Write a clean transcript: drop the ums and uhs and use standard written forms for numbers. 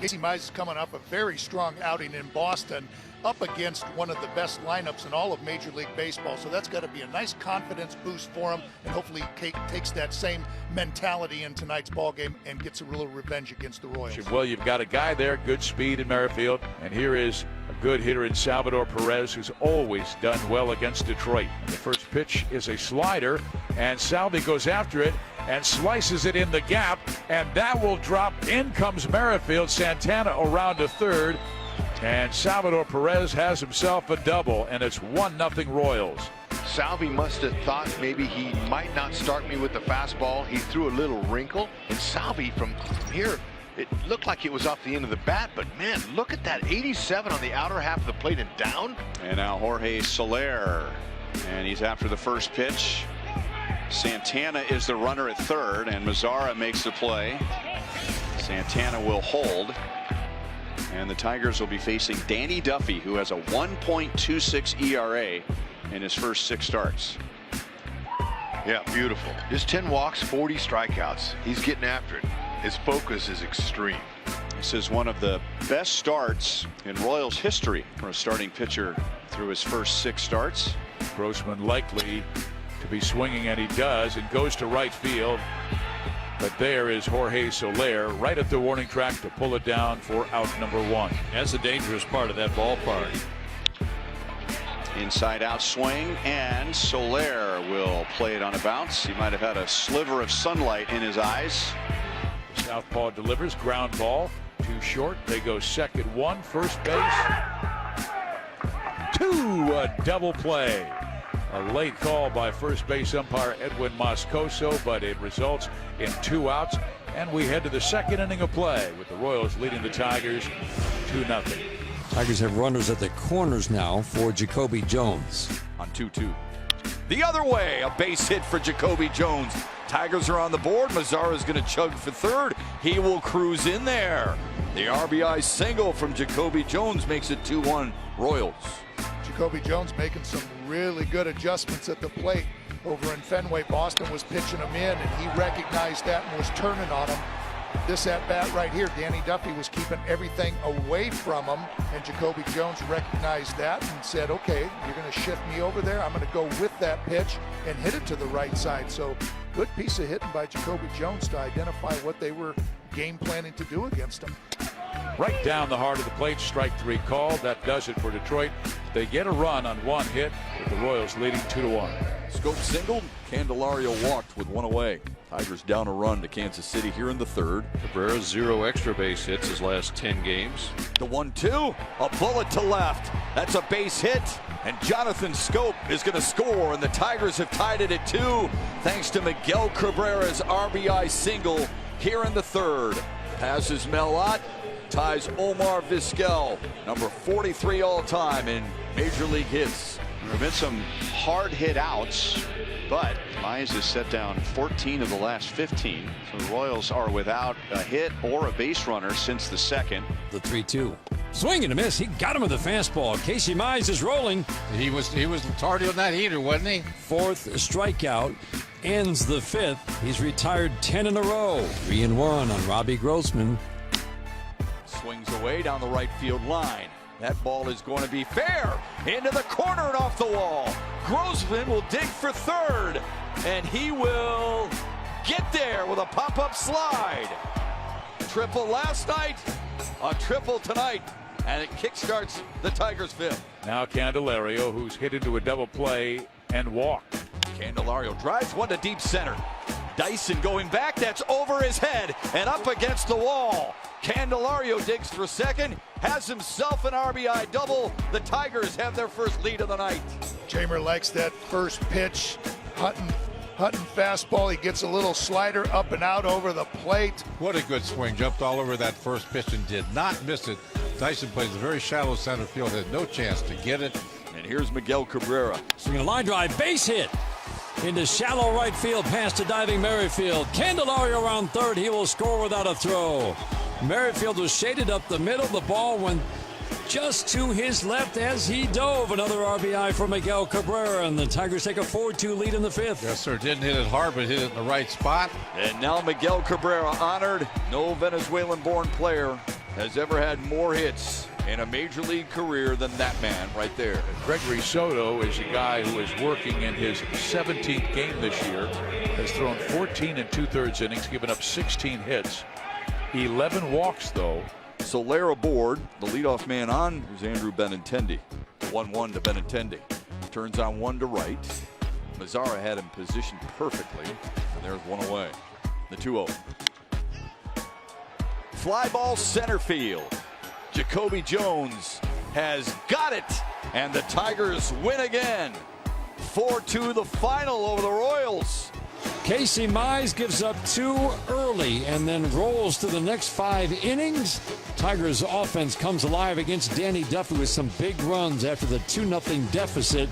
Casey Mize is coming off a very strong outing in Boston, up against one of the best lineups in all of Major League Baseball. So that's got to be a nice confidence boost for him, and hopefully takes that same mentality in tonight's ball game and gets a little revenge against the Royals. Well, you've got a guy there, good speed in Merrifield, and here is a good hitter in Salvador Perez, who's always done well against Detroit. And the first pitch is a slider, and Salvi goes after it and slices it in the gap, and that will drop. In comes Merrifield. Santana around to third, and Salvador Perez has himself a double, and it's 1-0 Royals. Salvi must have thought maybe he might not start me with the fastball. He threw a little wrinkle, and Salvi from here, it looked like it was off the end of the bat, but man, look at that 87 on the outer half of the plate and down. And now Jorge Soler, and he's after the first pitch. Santana is the runner at third, and Mazzara makes the play. Santana will hold, and the Tigers will be facing Danny Duffy, who has a 1.26 ERA in his first 6 starts. Yeah, beautiful. Just 10 walks, 40 strikeouts. He's getting after it. His focus is extreme. This is one of the best starts in Royals history for a starting pitcher through his first 6 starts. Grossman likely to be swinging, and he does, and goes to right field. But there is Jorge Soler right at the warning track to pull it down for out number 1. That's the dangerous part of that ballpark. Inside out swing, and Soler will play it on a bounce. He might have had a sliver of sunlight in his eyes. Southpaw delivers, ground ball, too short. They go second 1, first base 2, a double play. A late call by first base umpire Edwin Moscoso, but it results in 2 outs, and we head to the second inning of play with the Royals leading the Tigers 2-0. Tigers have runners at the corners now for Jacoby Jones. On 2-2. The other way, a base hit for Jacoby Jones. Tigers are on the board. Mazzara is going to chug for third. He will cruise in there. The RBI single from Jacoby Jones makes it 2-1 Royals. Jacoby Jones making some really good adjustments at the plate over in Fenway. Boston was pitching him in, and he recognized that and was turning on him. This at bat right here, Danny Duffy was keeping everything away from him, and Jacoby Jones recognized that and said, okay, you're going to shift me over there. I'm going to go with that pitch and hit it to the right side. So good piece of hitting by Jacoby Jones to identify what they were game planning to do against him. Right down the heart of the plate, strike 3 call. That does it for Detroit. They get a run on 1 hit, with the Royals leading 2-1. Scope singled. Candelario walked with 1 away. Tigers down a run to Kansas City here in the third. Cabrera 0 extra base hits his last 10 games. The 1-2, a bullet to left. That's a base hit, and Jonathan Scope is going to score, and the Tigers have tied it at 2 thanks to Miguel Cabrera's RBI single here in the third. Passes Melot, ties Omar Vizquel, number 43 all-time in Major League hits. There have been some hard hit outs, but Mize has set down 14 of the last 15. So the Royals are without a hit or a base runner since the second. The 3-2. Swing and a miss. He got him with the fastball. Casey Mize is rolling. He was tardy on that heater, wasn't he? 4th strikeout. Ends the 5th. He's retired 10 in a row. 3-1 on Robbie Grossman. Swings away down the right field line. That ball is going to be fair. Into the corner and off the wall. Grossman will dig for third, and he will get there with a pop-up slide. Triple last night, a triple tonight, and it kickstarts the Tigers' 5th. Now Candelario, who's hit into a double play and walked. Candelario drives one to deep center. Dyson going back, that's over his head and up against the wall. Candelario digs for second, has himself an RBI double. The Tigers have their first lead of the night. Jamer likes that first pitch. Hutton fastball. He gets a little slider up and out over the plate. What a good swing. Jumped all over that first pitch and did not miss it. Dyson plays a very shallow center field, had no chance to get it. And here's Miguel Cabrera. Swinging a line drive, base hit. Into shallow right field, past to diving Merrifield. Candelario around third. He will score without a throw. Merrifield was shaded up the middle. The ball went just to his left as he dove. Another RBI for Miguel Cabrera, and the Tigers take a 4-2 lead in the 5th. Yes, sir. Didn't hit it hard, but hit it in the right spot. And now Miguel Cabrera honored. No Venezuelan-born player has ever had more hits in a major league career than that man right there. Gregory Soto is a guy who is working in his 17th game this year, has thrown 14 2/3 innings, given up 16 hits, 11 walks though. Soler aboard. The leadoff man on was Andrew Benintendi. 1-1 to Benintendi. Turns on one to right. Mazzara had him positioned perfectly. And there's one away. The 2-0. Fly ball center field. Jacoby Jones has got it. And the Tigers win again. 4-2 the final over the Royals. Casey Mize gives up 2 early and then rolls to the next 5 innings. Tigers offense comes alive against Danny Duffy with some big runs after the 2-0 deficit.